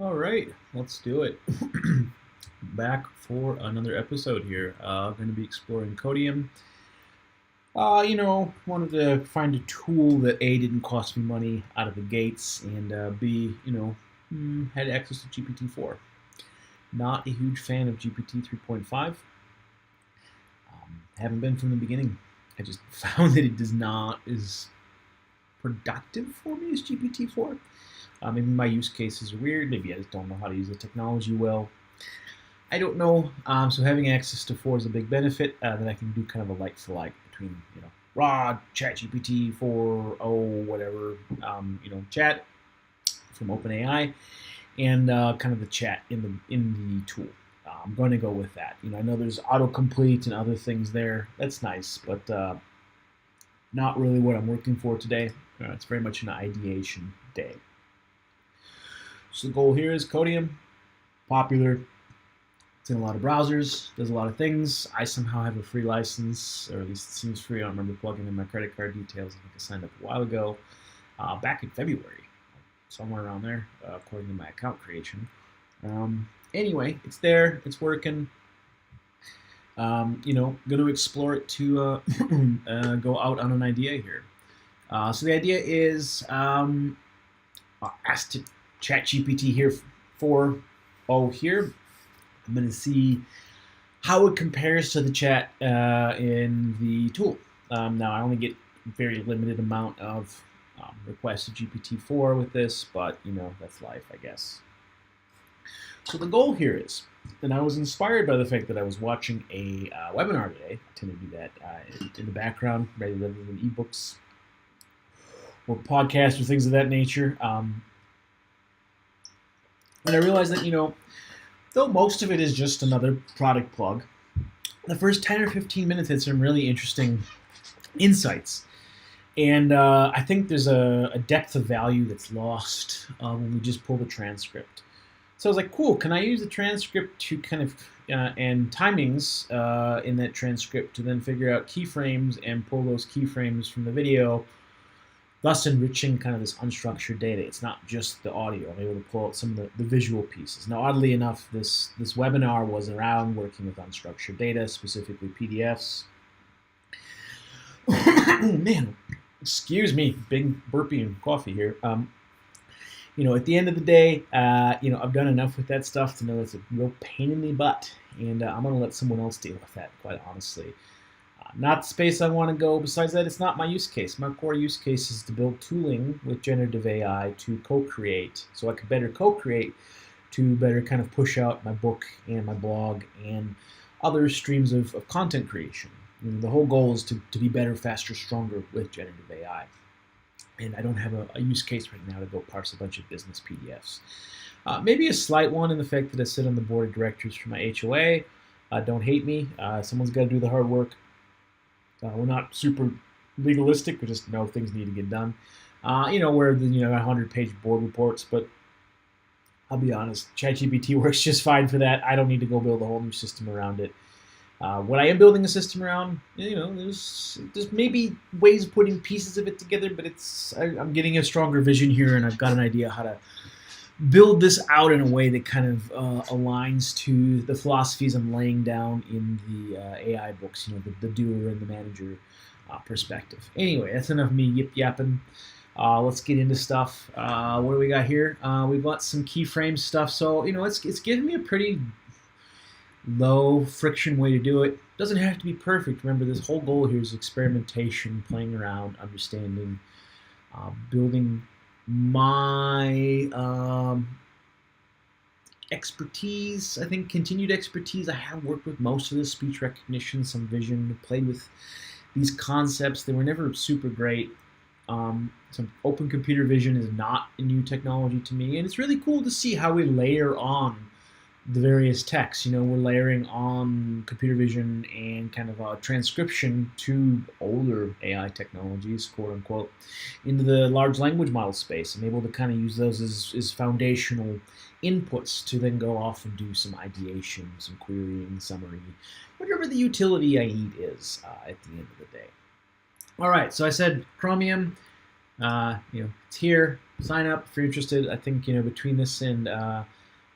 All right, let's do it. Back for another episode here. Going to be exploring Codium. Wanted to find a tool that A, didn't cost me money out of the gates, and B, had access to GPT-4. Not a huge fan of GPT 3.5. Haven't been from the beginning. I just found that it does not as productive for me as GPT-4. Maybe my use cases are weird. Maybe I just don't know how to use the technology well. I don't know. So having access to 4 is a big benefit. That I can do kind of a like for like between raw ChatGPT 4.0 whatever chat from OpenAI and kind of the chat in the tool. I'm going to go with that. I know there's autocomplete and other things there. That's nice, but not really what I'm working for today. It's very much an ideation day. So the goal here is Codium, popular. It's in a lot of browsers, does a lot of things. I somehow have a free license, or at least it seems free. I don't remember plugging in my credit card details. I think I signed up a while ago, back in February, somewhere around there, according to my account creation. Anyway, it's there, it's working. Going to explore it to go out on an idea here. So the idea is ask ChatGPT here 4.0 here. I'm going to see how it compares to the chat in the tool. Now, I only get a very limited amount of requests to GPT-4 with this, but, that's life, I guess. So the goal here is, and I was inspired by the fact that I was watching a webinar today. I tend to do that in the background rather than ebooks or podcasts or things of that nature. And I realized that, though most of it is just another product plug, the first 10 or 15 minutes had some really interesting insights. And I think there's a depth of value that's lost when we just pull the transcript. So I was like, cool, can I use the transcript to kind of, and timings in that transcript to then figure out keyframes and pull those keyframes from the video, thus enriching kind of this unstructured data. It's not just the audio. I'm able to pull out some of the visual pieces. Now, oddly enough, this webinar was around working with unstructured data, specifically PDFs. Man, excuse me, big burpee and coffee here. At the end of the day, I've done enough with that stuff to know it's a real pain in the butt, and I'm going to let someone else deal with that, quite honestly. Not the space I want to go. Besides that, it's not my use case. My core use case is to build tooling with generative AI to co-create, so I can better co-create to better kind of push out my book and my blog and other streams of content creation. The whole goal is to be better, faster, stronger with generative AI. And I don't have a use case right now to go parse a bunch of business PDFs. Maybe a slight one in the fact that I sit on the board of directors for my HOA. Don't hate me. Someone's got to do the hard work. We're not super legalistic. We just know things need to get done. We're 100-page board reports, but I'll be honest, ChatGPT works just fine for that. I don't need to go build a whole new system around it. What I am building a system around, there's maybe ways of putting pieces of it together, but I'm getting a stronger vision here, and I've got an idea how to build this out in a way that kind of aligns to the philosophies I'm laying down in the AI books, the doer and the manager perspective. Anyway, that's enough of me yip-yapping. Let's get into stuff. What do we got here? We've got some keyframe stuff. So, it's giving me a pretty low friction way to do it. Doesn't have to be perfect. Remember, this whole goal here is experimentation, playing around, understanding, building my expertise. I think continued expertise. I have worked with most of this, speech recognition, some vision, played with these concepts. They were never super great. Some open computer vision is not a new technology to me, and it's really cool to see how we layer on the various texts. We're layering on computer vision and kind of transcription to older AI technologies, quote unquote, into the large language model space. I'm able to kind of use those as foundational inputs to then go off and do some ideation, some querying, summary, whatever the utility I need is at the end of the day. All right, so I said Chromium. It's here. Sign up if you're interested. I think between this and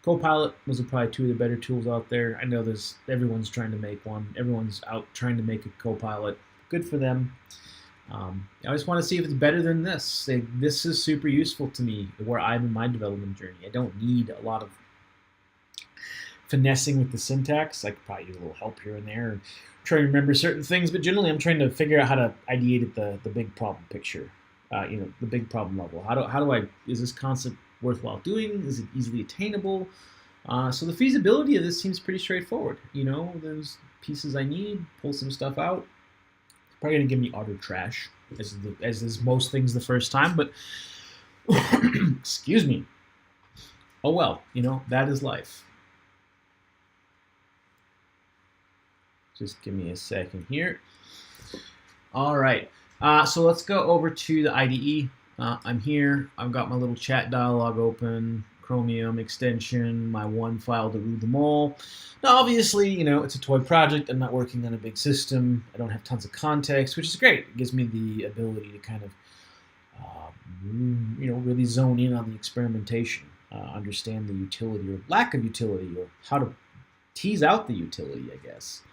Copilot, those are probably two of the better tools out there. I know everyone's trying to make one. Everyone's out trying to make a Copilot. Good for them. I just want to see if it's better than this. This is super useful to me where I'm in my development journey. I don't need a lot of finessing with the syntax. I could probably use a little help here and there and try to remember certain things, but generally I'm trying to figure out how to ideate at the big problem picture, the big problem level. Is this concept worthwhile doing? Is it easily attainable? So the feasibility of this seems pretty straightforward. There's pieces I need, pull some stuff out. It's probably going to give me utter trash, as is most things the first time, but excuse me. Oh well, that is life. Just give me a second here. All right, so let's go over to the IDE. I'm here. I've got my little chat dialog open, Chromium extension, my one file to rule them all. Now, obviously, it's a toy project. I'm not working on a big system. I don't have tons of context, which is great. It gives me the ability to kind of, really zone in on the experimentation, understand the utility or lack of utility, or how to tease out the utility, I guess.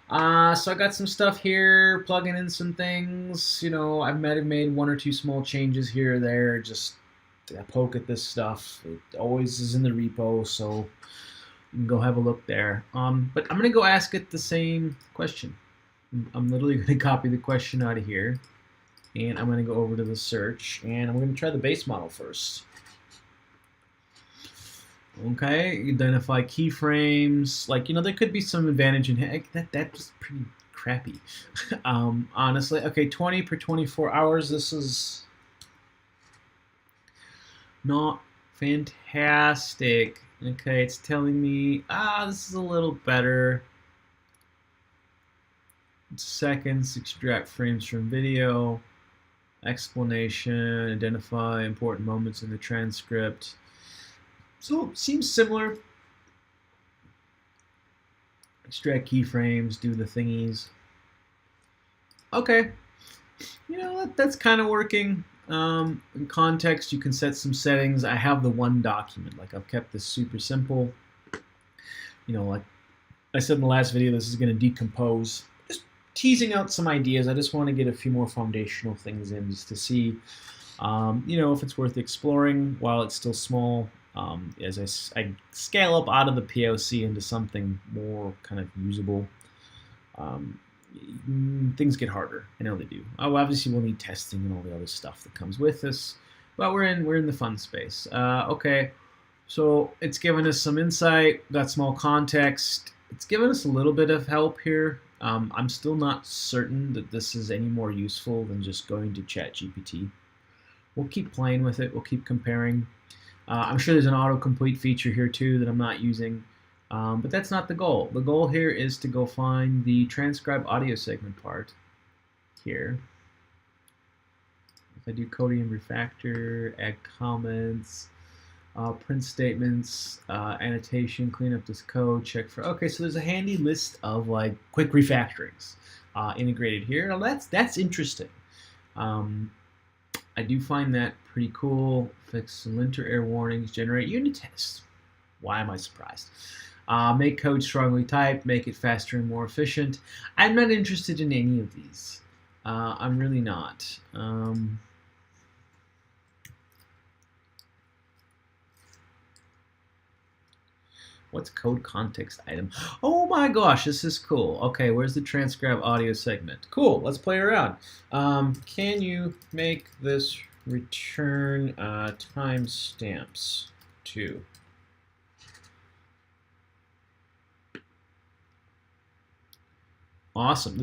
So I got some stuff here, plugging in some things. I might have made one or two small changes here or there, just to poke at this stuff. It always is in the repo, so you can go have a look there. But I'm going to go ask it the same question. I'm literally going to copy the question out of here, and I'm going to go over to the search, and I'm going to try the base model first. Okay, identify keyframes. There could be some advantage in that's pretty crappy. Honestly, okay, 20 per 24 hours. This is not fantastic. Okay, it's telling me this is a little better. Seconds, extract frames from video. Explanation, identify important moments in the transcript. So it seems similar. Extract keyframes, do the thingies. Okay, that's kind of working. In context, you can set some settings. I have the one document. I've kept this super simple. Like I said in the last video, this is going to decompose. Just teasing out some ideas. I just want to get a few more foundational things in just to see, if it's worth exploring while it's still small. As I scale up out of the POC into something more kind of usable, things get harder. I know they do. Obviously we'll need testing and all the other stuff that comes with this, but we're in the fun space. Okay, so it's given us some insight, got small context. It's given us a little bit of help here. I'm still not certain that this is any more useful than just going to ChatGPT. We'll keep playing with it. We'll keep comparing. I'm sure there's an autocomplete feature here too that I'm not using, but that's not the goal. The goal here is to go find the transcribe audio segment part here. If I do Codium refactor, add comments, print statements, annotation, clean up this code, check for, okay, so there's a handy list of quick refactorings integrated here. Now that's interesting. I do find that pretty cool. Fix linter error warnings, generate unit tests. Why am I surprised? Make code strongly typed, make it faster and more efficient. I'm not interested in any of these. I'm really not. What's code context item? Oh my gosh, this is cool. Okay, where's the transcribe audio segment? Cool, let's play around. Can you make this return timestamps to? Awesome.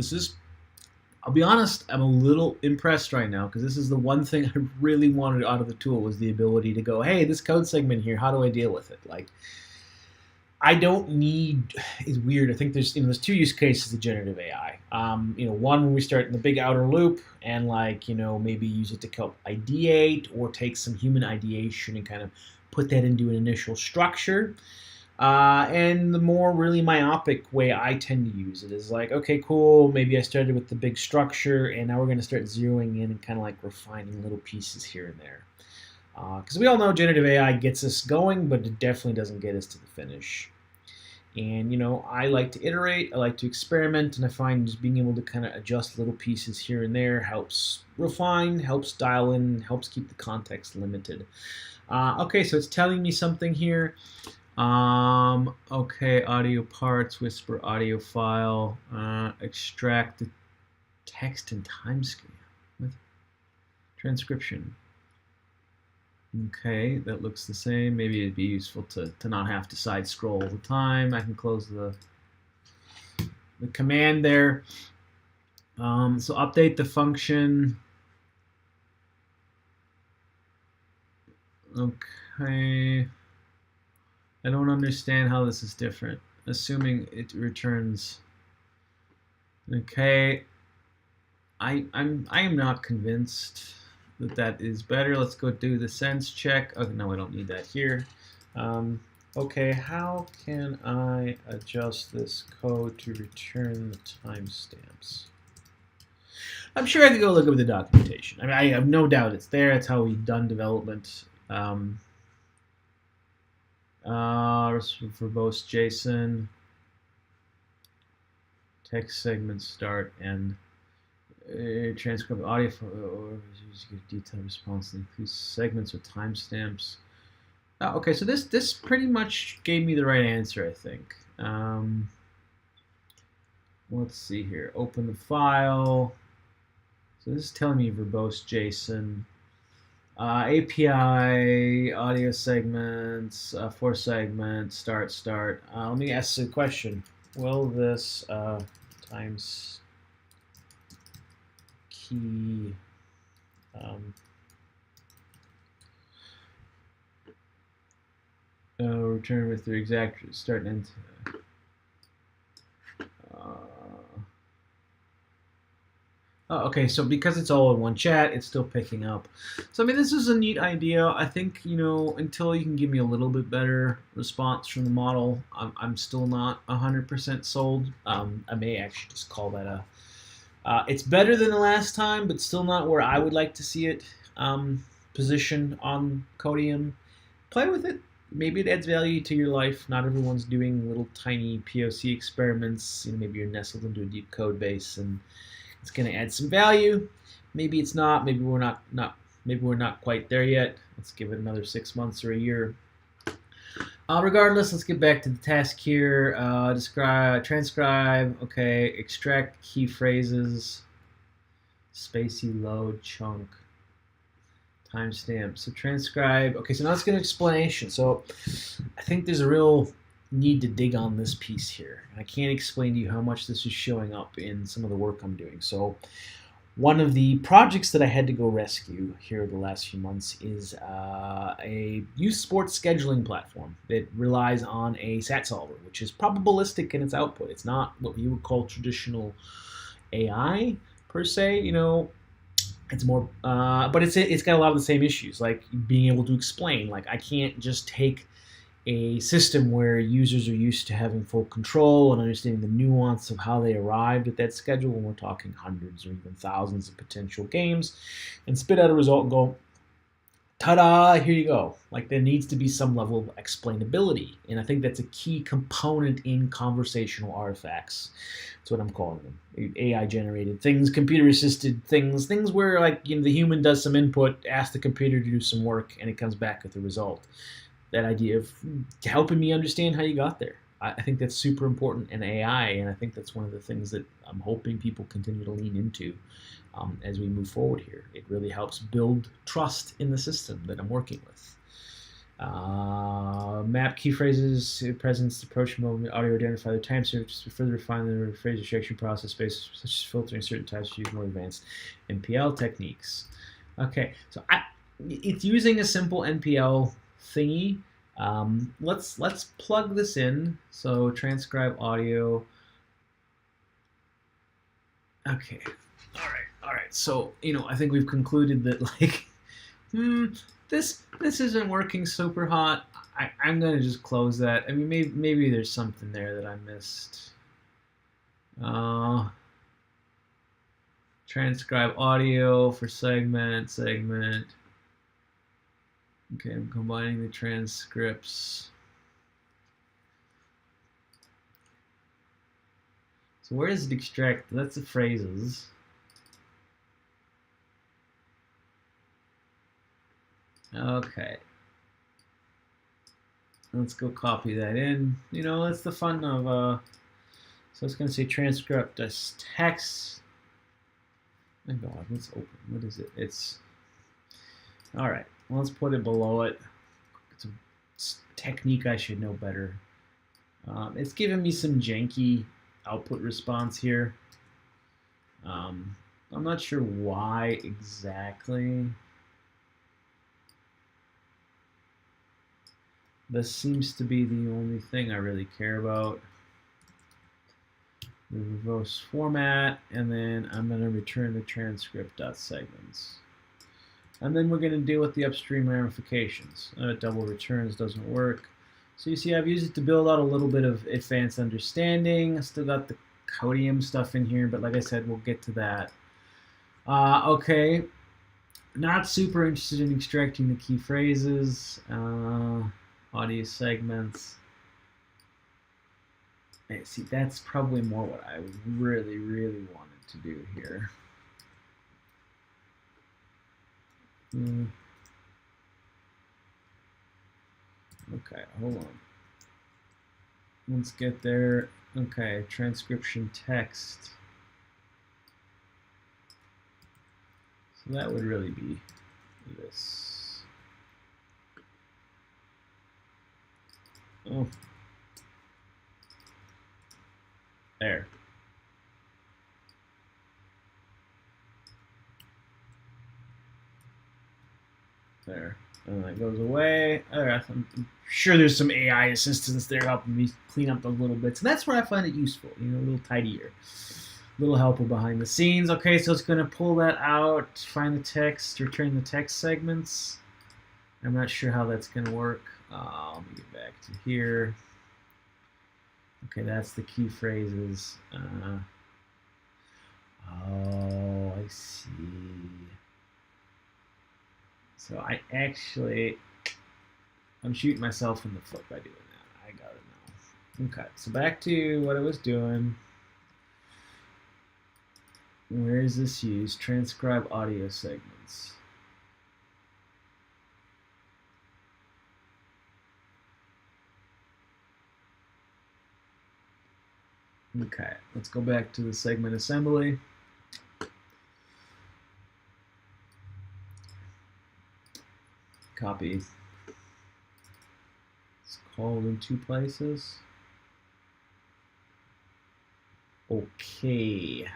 I'll be honest, I'm a little impressed right now because this is the one thing I really wanted out of the tool was the ability to go, hey, this code segment here, how do I deal with it? I don't need, it's weird. I think there's two use cases of generative AI. One when we start in the big outer loop and maybe use it to help ideate or take some human ideation and kind of put that into an initial structure. And the more really myopic way I tend to use it is like, okay, cool, maybe I started with the big structure, and now we're going to start zeroing in and kind of like refining little pieces here and there. Because we all know generative AI gets us going, but it definitely doesn't get us to the finish. And I like to iterate, I like to experiment, and I find just being able to kind of adjust little pieces here and there helps refine, helps dial in, helps keep the context limited. Okay, so it's telling me something here. Okay, audio parts, whisper audio file, extract the text and timescale with transcription. Okay, that looks the same. Maybe it'd be useful to not have to side scroll all the time. I can close the command there. So update the function. Okay. I don't understand how this is different. Assuming it returns. Okay. I am not convinced that is better. Let's go do the sense check. Okay, no, I don't need that here. Okay, how can I adjust this code to return the timestamps? I'm sure I could go look over the documentation. I mean, I have no doubt it's there. That's how we've done development. Verbose JSON, text segment start and transcribe audio for detailed response and includes segments with timestamps. Okay, so this pretty much gave me the right answer, I think. Let's see here. Open the file. So this is telling me verbose JSON. API, audio segments, 4 segments, start. Let me ask a question. Will this times key return with the exact start and end? Okay, so because it's all in one chat, it's still picking up. So I mean, this is a neat idea. I think until you can give me a little bit better response from the model, I'm still not 100% sold. I may actually just call that a. It's better than the last time, but still not where I would like to see it positioned on Codium. Play with it. Maybe it adds value to your life. Not everyone's doing little tiny POC experiments. Maybe you're nestled into a deep code base and it's going to add some value. Maybe it's not. Maybe we're not. Maybe we're not quite there yet. Let's give it another 6 months or a year. Regardless, let's get back to the task here. Transcribe. Okay, extract key phrases. Spacey load chunk. Timestamp. So transcribe. Okay, so now let's get an explanation. So I think there's a real need to dig on this piece here. And I can't explain to you how much this is showing up in some of the work I'm doing. So one of the projects that I had to go rescue here the last few months is a youth sports scheduling platform that relies on a SAT solver, which is probabilistic in its output. It's not what you would call traditional AI per se. It's more, but it's got a lot of the same issues, like being able to explain. Like I can't just take a system where users are used to having full control and understanding the nuance of how they arrived at that schedule when we're talking hundreds or even thousands of potential games and spit out a result and go, ta-da, here you go. Like there needs to be some level of explainability. And I think that's a key component in conversational artifacts. That's what I'm calling them. AI generated things, computer assisted things where like the human does some input, asks the computer to do some work, and it comes back with a result. That idea of helping me understand how you got there. I think that's super important in AI, and I think that's one of the things that I'm hoping people continue to lean into as we move forward here. It really helps build trust in the system that I'm working with. Map key phrases, presence, approach mode, audio identify the time search to further refine the phrase extraction process based such as filtering certain types to use more advanced NPL techniques. Okay, so it's using a simple NPL thingy. Let's plug this in. So transcribe audio. Okay. All right. So I think we've concluded that like, this isn't working super hot. I'm gonna just close that. I mean, maybe there's something there that I missed. Transcribe audio for segment. Okay, I'm combining the transcripts. So where does it extract? That's the phrases. Okay. Let's go copy that in. You know, that's the fun of, so it's going to say transcript as text. My God, let's open. What is it? It's, all right. Well, let's put it below it. It's a technique I should know better. It's giving me some janky output response here. I'm not sure why exactly. This seems to be the only thing I really care about. The verbose format, and then I'm going to return the transcript.segments. And then we're going to deal with the upstream ramifications. Double returns doesn't work. So you see I've used it to build out a little bit of advanced understanding. I still got the Codium stuff in here, but like I said, we'll get to that. Okay, not super interested in extracting the key phrases. Audio segments. Hey, see, that's probably more what I really wanted to do here. Okay, hold on. Let's get there. Okay, transcription text. So that would really be this. Oh. There. There. And that goes away. I'm sure there's some AI assistants there helping me clean up those little bits. And that's where I find it useful, you know, a little tidier. A little helpful behind the scenes. Okay, so it's going to pull that out, find the text, return the text segments. I'm not sure how that's going to work. Let me get back to here. Okay, that's the key phrases. Oh, I see. So I'm shooting myself in the foot by doing that. I got it now. Okay, so back to what I was doing. Where is this used? Transcribe audio segments. Okay, let's go back to the segment assembly. Copy. It's called in 2 places. Okay.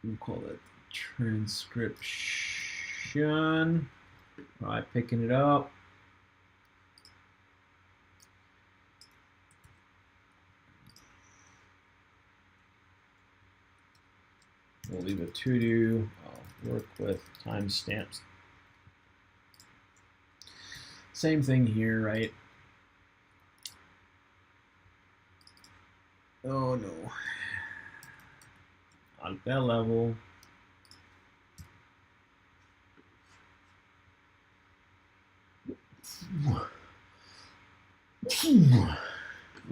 We'll call it transcription. All right, picking it up. We'll leave a to-do. I'll work with timestamps. Same thing here, right? Oh no. On that level.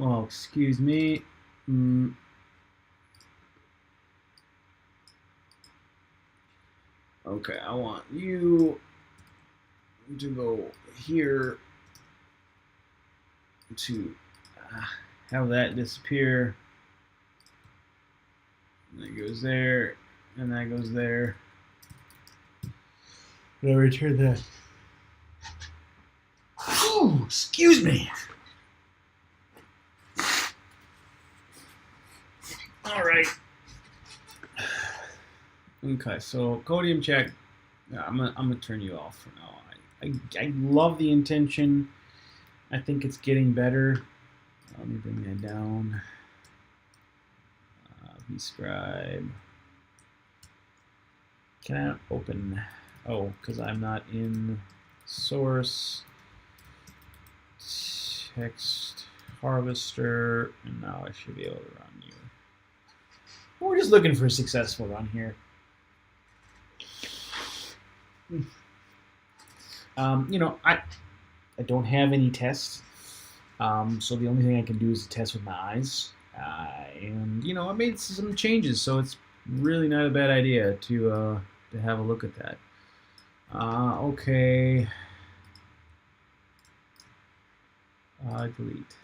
Oh, excuse me. Okay, I want you to go here to have that disappear. And that goes there, and that goes there. And I return that. Oh, excuse me. All right. Okay, so Codium check. I'm gonna turn you off for now. I love the intention. I think it's getting better. Let me bring that down. Vscribe. Can I open? Oh, because I'm not in source. Text harvester, and now I should be able to run you. We're just looking for a successful run here. I don't have any tests, so the only thing I can do is test with my eyes. And I made some changes, so it's really not a bad idea to have a look at that. Okay. Delete.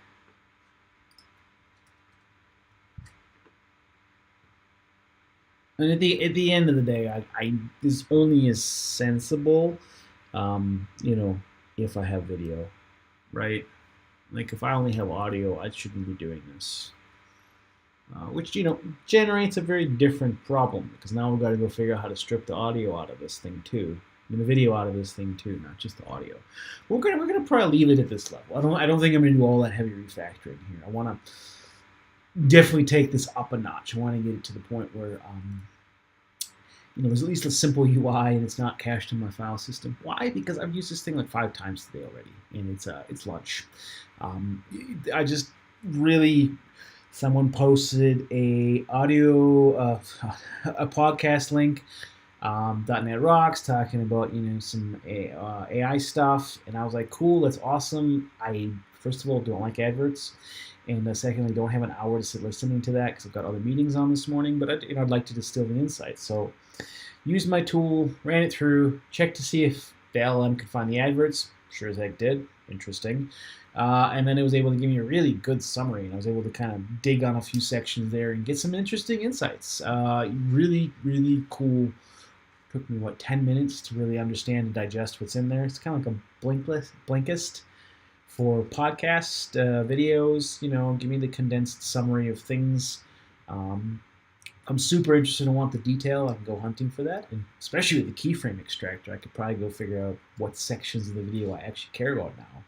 And at the end of the day, this only is sensible, if I have video, right? Like if I only have audio, I shouldn't be doing this. Which generates a very different problem, because now we've got to go figure out how to strip the audio out of this thing too. The video out of this thing too, not just the audio. We're gonna probably leave it at this level. I don't think I'm gonna do all that heavy refactoring here. I want to definitely take this up a notch. I want to get it to the point where there's at least a simple UI and it's not cached in my file system. Why? Because I've used this thing like 5 times today already, and it's lunch. I just really. Someone posted a audio, a podcast link, .NET Rocks, talking about some AI stuff, and I was like, cool, that's awesome. I first of all don't like adverts, and secondly don't have an hour to sit listening to that because I've got other meetings on this morning. But I'd like to distill the insights, so used my tool, ran it through, checked to see if the LLM could find the adverts. Sure as heck did. Interesting. And then it was able to give me a really good summary, and I was able to kind of dig on a few sections there and get some interesting insights. Really, really cool. Took me, 10 minutes to really understand and digest what's in there. It's kind of like a Blinkist for podcast videos. Give me the condensed summary of things. I'm super interested and want the detail. I can go hunting for that, and especially with the keyframe extractor, I could probably go figure out what sections of the video I actually care about now.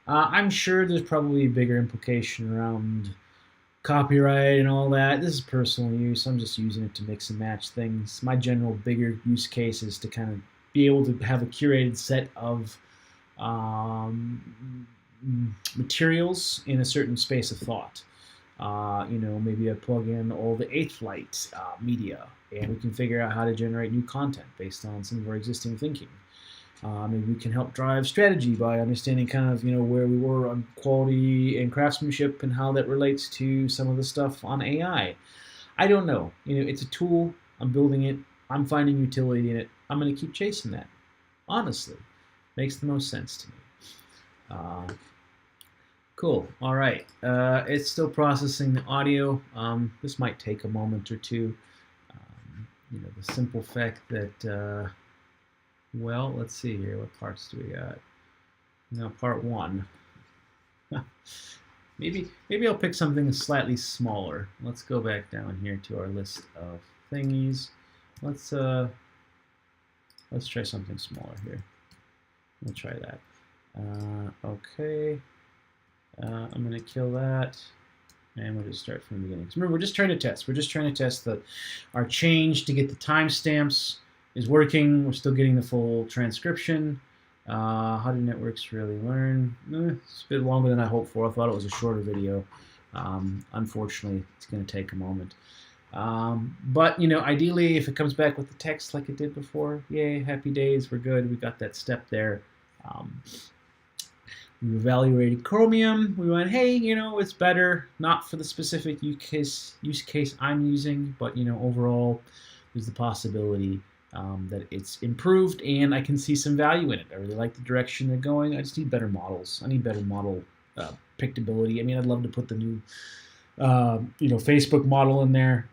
I'm sure there's probably a bigger implication around copyright and all that. This is personal use. I'm just using it to mix and match things. My general bigger use case is to kind of be able to have a curated set of materials in a certain space of thought. Maybe I plug in all the 8th Light media, and we can figure out how to generate new content based on some of our existing thinking. Maybe we can help drive strategy by understanding kind of, where we were on quality and craftsmanship and how that relates to some of the stuff on AI. I don't know. It's a tool. I'm building it. I'm finding utility in it. I'm going to keep chasing that. Honestly. Makes the most sense to me. Cool. All right. It's still processing the audio. This might take a moment or two. The simple fact that... well, let's see here. What parts do we got? Part 1. maybe I'll pick something slightly smaller. Let's go back down here to our list of thingies. Let's try something smaller here. We'll try that. Okay. I'm going to kill that. And we'll just start from the beginning. So remember, we're just trying to test. We're just trying to test that our change to get the timestamps is working. We're still getting the full transcription. How do networks really learn? It's a bit longer than I hoped for. I thought it was a shorter video. Unfortunately, it's going to take a moment. But, ideally, if it comes back with the text like it did before, yay, happy days, we're good. We got that step there. We evaluated Chromium. We went, hey, it's better, not for the specific use case I'm using, but, overall, there's the possibility that it's improved, and I can see some value in it. I really like the direction they're going. I just need better models. I need better model predictability. I mean, I'd love to put the new, Facebook model in there.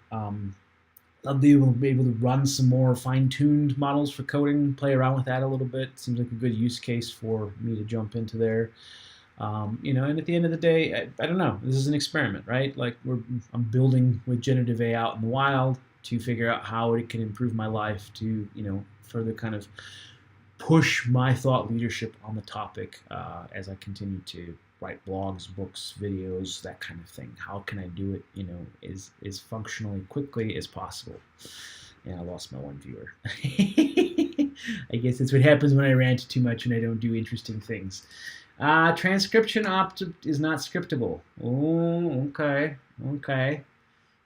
I'd be able to run some more fine-tuned models for coding, play around with that a little bit. Seems like a good use case for me to jump into there. And at the end of the day, I don't know. This is an experiment, right? Like I'm building with generative AI out in the wild to figure out how it can improve my life to, further kind of push my thought leadership on the topic as I continue to write blogs, books, videos, that kind of thing. How can I do it, as functionally quickly as possible? And I lost my one viewer. I guess that's what happens when I rant too much and I don't do interesting things. Transcription is not scriptable. Oh, okay, okay.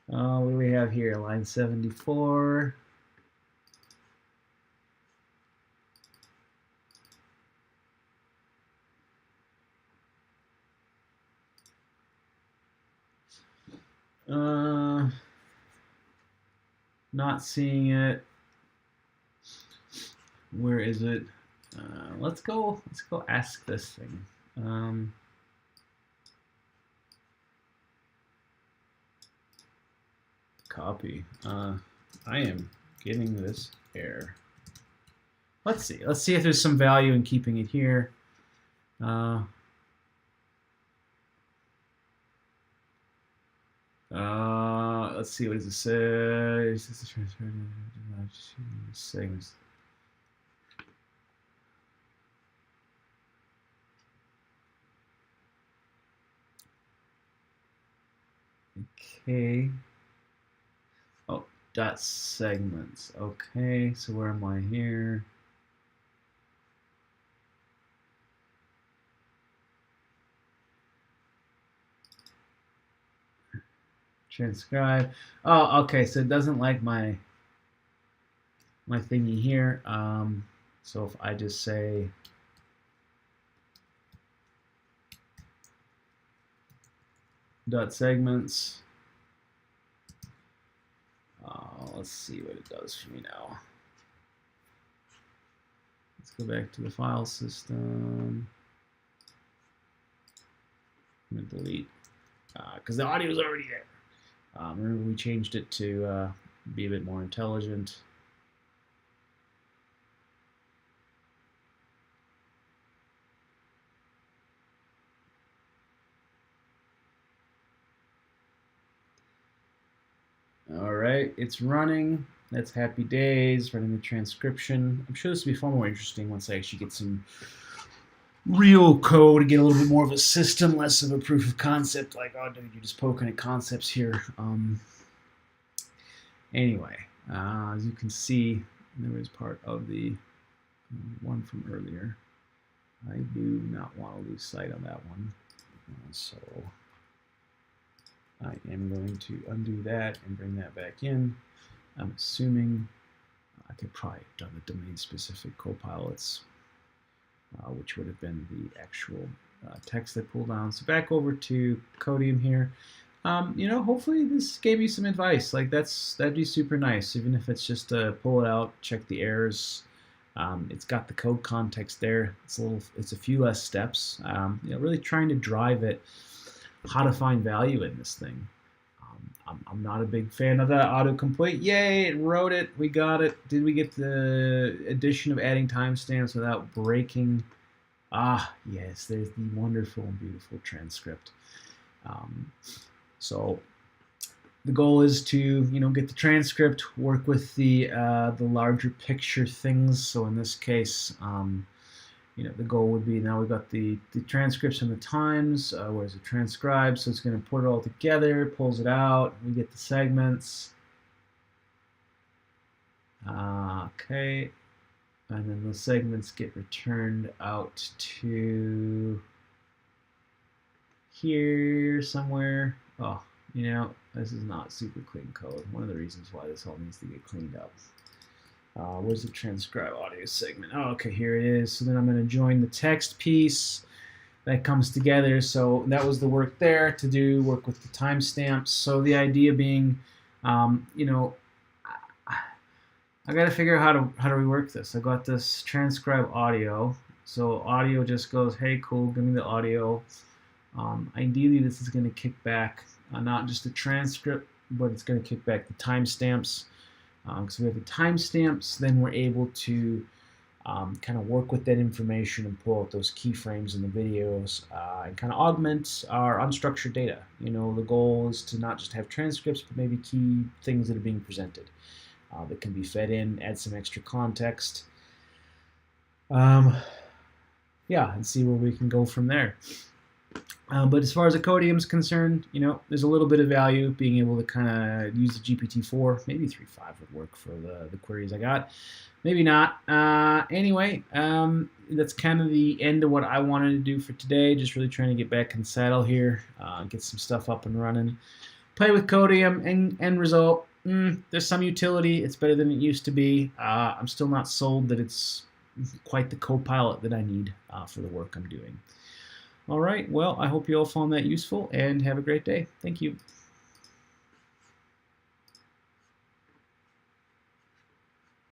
What do we have here? Line 74. Not seeing it. Where is it? Let's go ask this thing. Copy. I am getting this error. Let's see if there's some value in keeping it here. Let's see, what does it say? Is this a transfer? Segments. Okay. Oh, dot segments. Okay, so where am I here? Transcribe. Oh, okay, so it doesn't like my thingy here. So if I just say dot segments, let's see what it does for me now. Let's go back to the file system. I'm gonna delete because the audio is already there. Remember, we changed it to be a bit more intelligent. All right, it's running. That's happy days, running the transcription. I'm sure this will be far more interesting once I actually get some real code, get a little bit more of a system, less of a proof of concept, like, oh, dude, you're just poking at concepts here. Anyway, as you can see, there was part of the one from earlier. I do not want to lose sight on that one. So I am going to undo that and bring that back in. I'm assuming I could probably have done the domain-specific copilots, which would have been the actual text I pulled down. So back over to Codium here. Hopefully this gave you some advice. Like that'd be super nice, even if it's just to pull it out, check the errors. It's got the code context there. It's a few less steps. Really trying to drive it, how to find value in this thing. I'm not a big fan of that autocomplete. Yay, it wrote it. We got it. Did we get the addition of adding timestamps without breaking? Ah, yes, there's the wonderful and beautiful transcript. So the goal is to get the transcript, work with the larger picture things. So in this case, the goal would be, now we've got the transcripts and the times. Where's it transcribed? So it's going to put it all together, pulls it out. We get the segments. Okay. And then the segments get returned out to here somewhere. Oh, this is not super clean code. One of the reasons why this all needs to get cleaned up. Where's the transcribe audio segment? Oh, okay, here it is. So then I'm going to join the text piece that comes together. So that was the work there to do, work with the timestamps. So the idea being, I got to figure out how to rework this. I got this transcribe audio. So audio just goes, hey, cool, give me the audio. Ideally, this is going to kick back not just the transcript, but it's going to kick back the timestamps. So we have the timestamps, then we're able to kind of work with that information and pull out those keyframes in the videos and kind of augment our unstructured data. The goal is to not just have transcripts, but maybe key things that are being presented that can be fed in, add some extra context. Yeah, and see where we can go from there. But as far as the Codium is concerned, there's a little bit of value being able to kind of use the GPT-4. Maybe 3.5 would work for the queries I got. Maybe not. Anyway, that's kind of the end of what I wanted to do for today. Just really trying to get back in the saddle here, get some stuff up and running. Play with Codium, and end result. There's some utility. It's better than it used to be. I'm still not sold that it's quite the co-pilot that I need for the work I'm doing. All right, well, I hope you all found that useful, and have a great day. Thank you.